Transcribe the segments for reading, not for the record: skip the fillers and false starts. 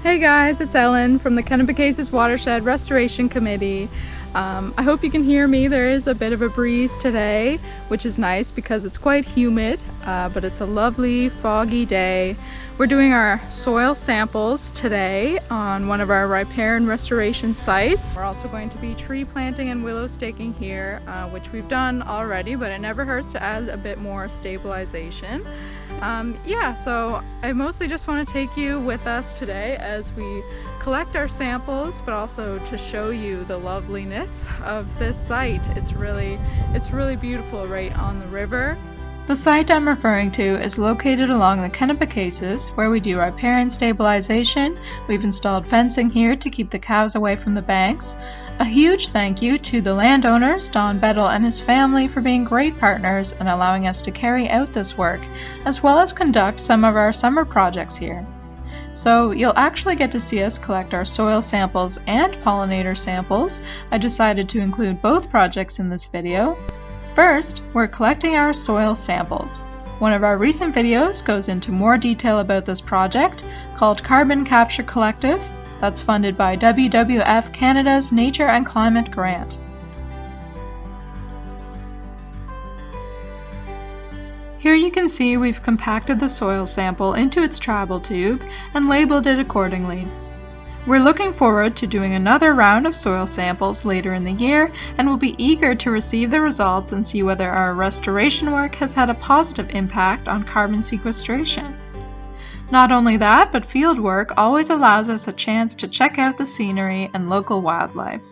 Hey guys, it's Ellen from the Passekeag Watershed Restoration Committee. I hope you can hear me. There is a bit of a breeze today, which is nice because it's quite humid, but it's a lovely foggy day. We're doing our soil samples today on one of our riparian restoration sites. We're also going to be tree planting and willow staking here, which we've done already, but it never hurts to add a bit more stabilization. So I mostly just want to take you with us today as we collect our samples, but also to show you the loveliness of this site. It's really beautiful right on the river. The site I'm referring to is located along the Passekeag, where we do riparian stabilization. We've installed fencing here to keep the cows away from the banks. A huge thank you to the landowners, Don Bettel and his family, for being great partners and allowing us to carry out this work, as well as conduct some of our summer projects here. So you'll actually get to see us collect our soil samples and pollinator samples. I decided to include both projects in this video. First, we're collecting our soil samples. One of our recent videos goes into more detail about this project, called Carbon Capture Collective, that's funded by WWF Canada's Nature and Climate Grant. Here you can see we've compacted the soil sample into its travel tube and labeled it accordingly. We're looking forward to doing another round of soil samples later in the year, and we'll be eager to receive the results and see whether our restoration work has had a positive impact on carbon sequestration. Not only that, but field work always allows us a chance to check out the scenery and local wildlife.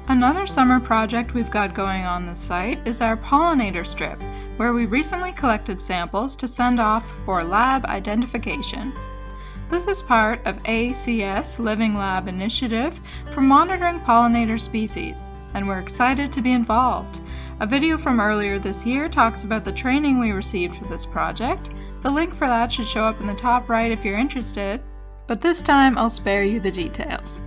Another summer project we've got going on this site is our Pollinator Strip, where we recently collected samples to send off for lab identification. This is part of ACS Living Lab initiative for monitoring pollinator species, and we're excited to be involved. A video from earlier this year talks about the training we received for this project. The link for that should show up in the top right if you're interested, but this time I'll spare you the details.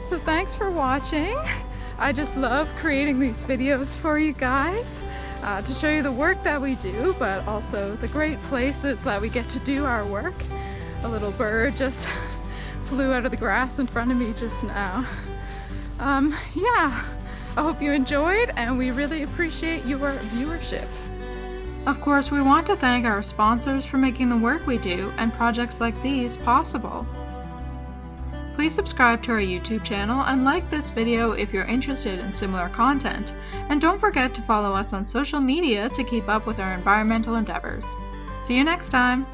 So thanks for watching. I just love creating these videos for you guys to show you the work that we do, but also the great places that we get to do our work. A little bird just flew out of the grass in front of me just now. I hope you enjoyed, and we really appreciate your viewership. Of course, we want to thank our sponsors for making the work we do and projects like these possible. Please subscribe to our YouTube channel and like this video if you're interested in similar content. And don't forget to follow us on social media to keep up with our environmental endeavors. See you next time!